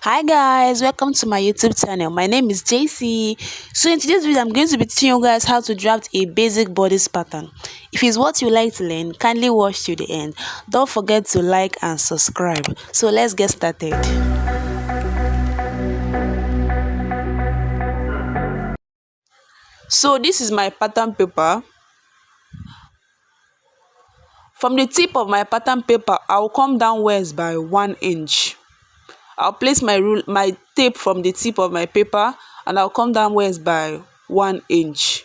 Hi guys, welcome to my YouTube channel. My name is JC. So in today's video, I'm going to be teaching you guys how to draft a basic bodice pattern. If it's what you like to learn, kindly watch to the end. Don't forget to like and subscribe. So let's get started. So this is my pattern paper. From the tip of my pattern paper, I'll come downwards by 1 inch. I'll place my tape from the tip of my paper and I'll come downwards by 1 inch.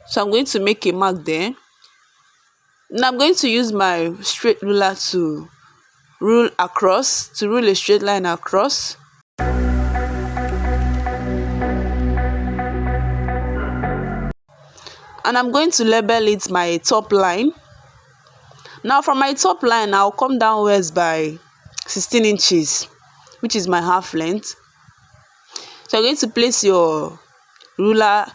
So I'm going to make a mark there. Now I'm going to use my straight ruler to rule a straight line across. And I'm going to label it my top line. Now from my top line, I'll come downwards by 16 inches, which is my half length. So you're going to place your ruler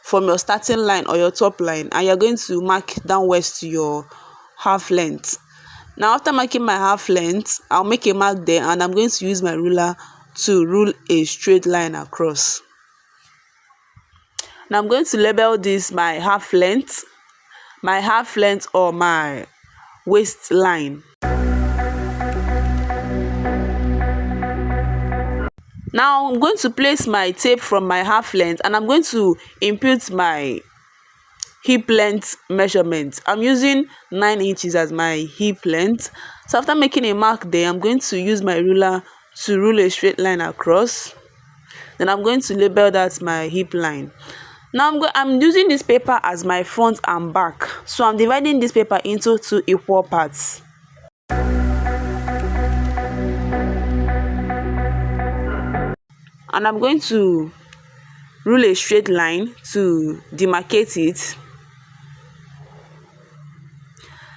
from your starting line or your top line, and you're going to mark downwards to your half length. Now after marking my half length, I'll make a mark there and I'm going to use my ruler to rule a straight line across. Now I'm going to label this my half length or my waistline. Now I'm going to place my tape from my half length and I'm going to impute my hip length measurement. I'm using 9 inches as my hip length. So after making a mark there, I'm going to use my ruler to rule a straight line across. Then I'm going to label that my hip line. Now I'm using this paper as my front and back. So I'm dividing this paper into 2 equal parts. And I'm going to rule a straight line to demarcate it.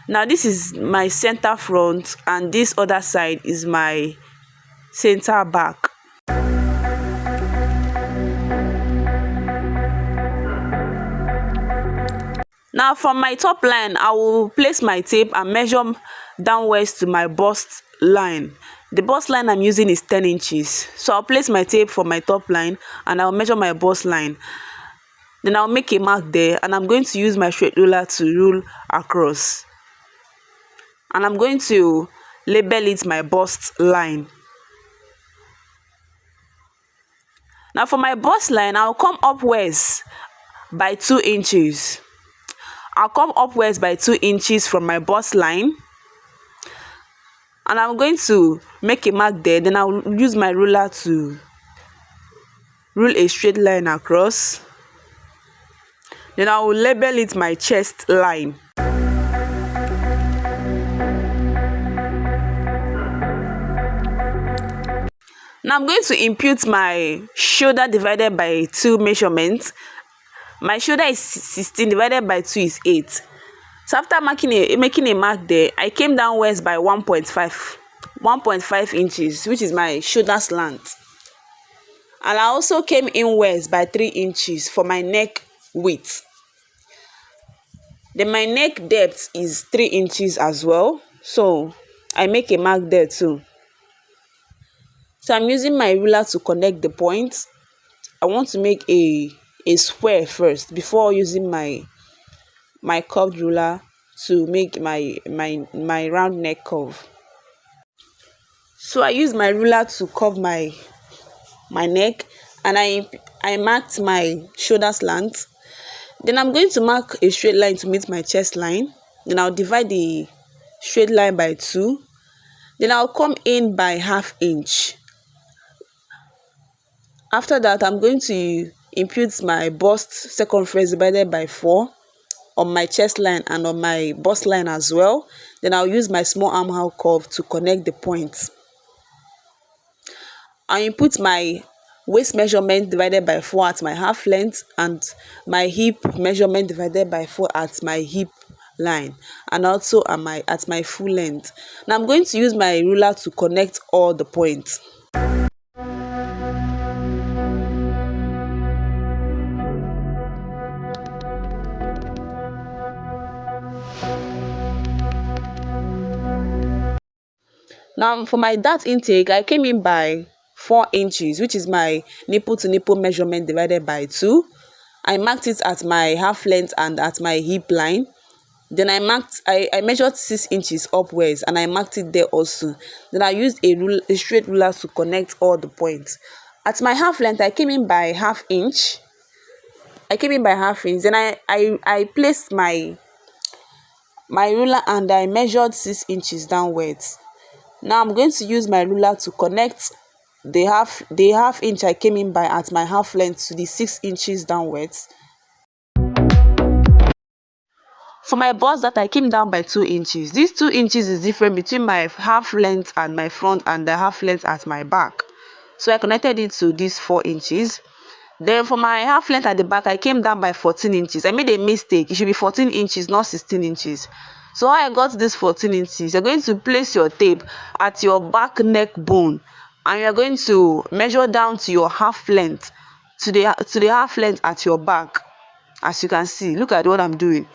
Now this is my center front and this other side is my center back. Now from my top line, I will place my tape and measure downwards to my bust line. The bust line I'm using is 10 inches. So I'll place my tape for my top line and I'll measure my bust line. Then I'll make a mark there and I'm going to use my straight ruler to rule across. And I'm going to label it my bust line. Now for my bust line, I'll come upwards by 2 inches. I'll come upwards by 2 inches from my bust line. And I'm going to make a mark there. Then I'll use my ruler to rule a straight line across. Then I will label it my chest line. Now I'm going to impute my shoulder divided by 2 measurements. My shoulder is 16 divided by 2 is 8. So after making a mark there, I came downwards by 1.5 inches, which is my shoulder slant. And I also came inwards by 3 inches for my neck width. Then my neck depth is 3 inches as well. So I make a mark there too. So I'm using my ruler to connect the points. I want to make a square first before using my curved ruler to make my round neck curve. So I use my ruler to curve my neck and I marked my shoulder slant. Then I'm going to mark a straight line to meet my chest line. Then I'll divide the straight line by 2. Then I'll come in by ½ inch. After that, I'm going to impute my bust circumference divided by 4 on my chest line and on my bust line as well. Then I'll use my small armhole curve to connect the points. I input my waist measurement divided by 4 at my half length and my hip measurement divided by 4 at my hip line and also at my full length. Now I'm going to use my ruler to connect all the points. Now for my dart intake, I came in by 4 inches, which is my nipple to nipple measurement divided by 2. I marked it at my half length and at my hip line. Then I measured 6 inches upwards and I marked it there also. Then I used a straight ruler to connect all the points. At my half length, I came in by half inch. Then I placed my ruler and I measured 6 inches downwards. Now I'm going to use my ruler to connect the half inch I came in by at my half length to the 6 inches downwards. For my bust that I came down by 2 inches. These 2 inches is different between my half length and my front and the half length at my back. So I connected it to these 4 inches. Then for my half length at the back, I came down by 14 inches. I made a mistake. It should be 14 inches, not 16 inches. So how I got this 14 inches, you're going to place your tape at your back neck bone and you're going to measure down to your half length, to the half length at your back. As you can see, look at what I'm doing.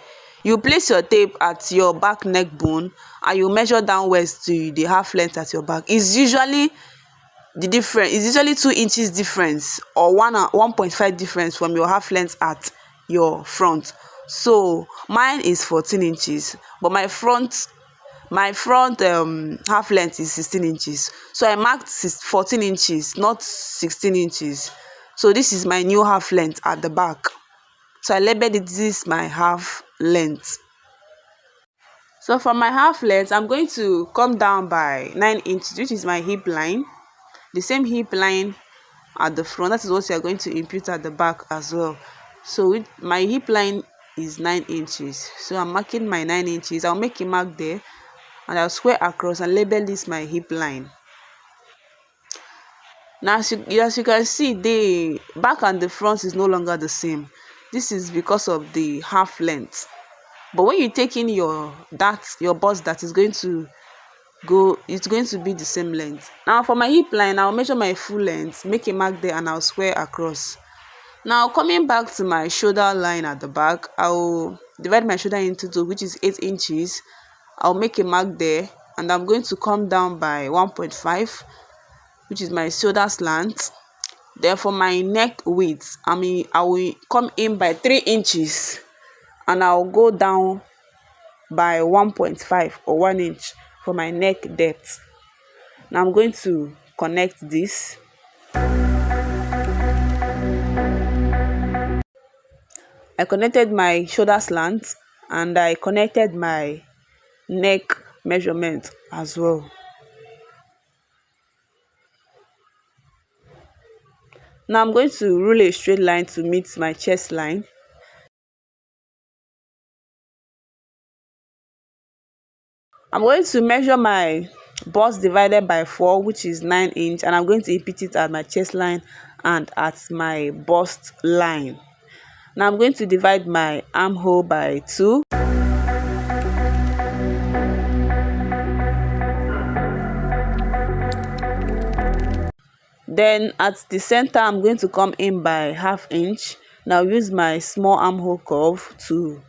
You place your tape at your back neck bone and you measure downwards to the half length at your back. It's usually 2 inches difference or 1.5 difference from your half length at your front. So mine is 14 inches, but my front half length is 16 inches. So I marked 14 inches, not 16 inches. So this is my new half length at the back. So I labeled it, this is my half length. So from my half length, I'm going to come down by 9 inches, which is my hip line. The same hip line at the front, that is what you are going to impute at the back as well. So my hip line is 9 inches. So I'm marking my 9 inches. I'll make a mark there and I'll square across and label this my hip line. Now as you can see, the back and the front is no longer the same. This is because of the half length. But when you take in your bust, that is going to it's going to be the same length. Now for my hip line, I'll measure my full length, make a mark there and I'll square across. Now coming back to my shoulder line at the back, I'll divide my shoulder into 2, which is 8 inches. I'll make a mark there and I'm going to come down by 1.5, which is my shoulder slant. Then for my neck width, I will come in by 3 inches and I'll go down by 1.5 or 1 inch for my neck depth. Now I'm going to connect this. I connected my shoulder slant and I connected my neck measurement as well. Now I'm going to rule a straight line to meet my chest line. I'm going to measure my bust divided by 4, which is 9 inch, and I'm going to repeat it at my chest line and at my bust line. Now I'm going to divide my armhole by 2. Then at the center, I'm going to come in by ½ inch. Now use my small armhole curve to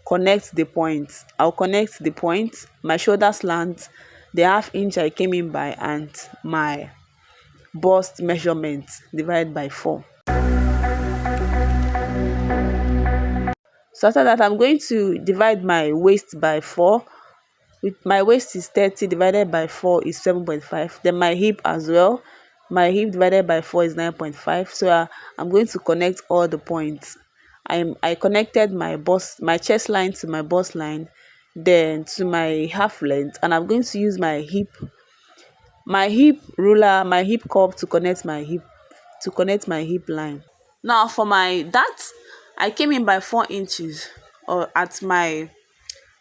connect the points. I'll connect the points, my shoulder slant, the ½ inch I came in by, and my bust measurement divided by 4. So after that, I'm going to divide my waist by 4. With my waist is 30 divided by 4 is 7.5. Then my hip as well. My hip divided by 4 is 9.5. So I'm going to connect all the points. I connected my chest line to my bust line, then to my half length, and I'm going to use my hip ruler, my hip curve to connect my hip line. Now for that, I came in by 4 inches or at my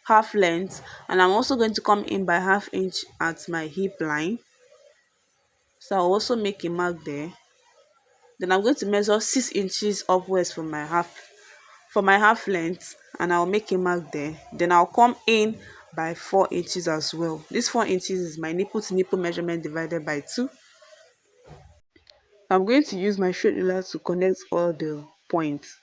half length, and I'm also going to come in by ½ inch at my hip line. So I'll also make a mark there. Then I'm going to measure 6 inches upwards from my half length, and I'll make a mark there. Then I'll come in by 4 inches as well. This 4 inches is my nipple to nipple measurement divided by 2. I'm going to use my straight ruler to connect all the points.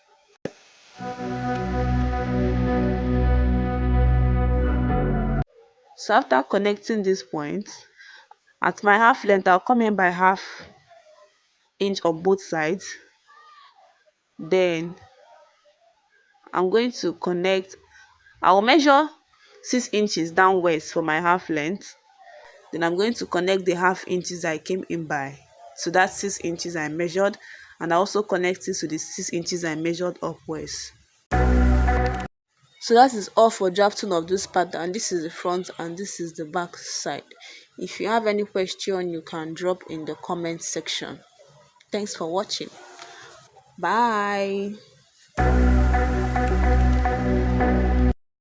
So after connecting these points, At my half length, I'll come in by half inch on both sides. Then I'm going to connect. I'll measure 6 inches downwards for my half length. Then I'm going to connect the half inches I came in by to that 6 inches I measured, and I also connect it to the 6 inches I measured upwards. So that is all for drafting of this pattern. This is the front and this is the back side. If you have any question, you can drop in the comment section. Thanks for watching. Bye.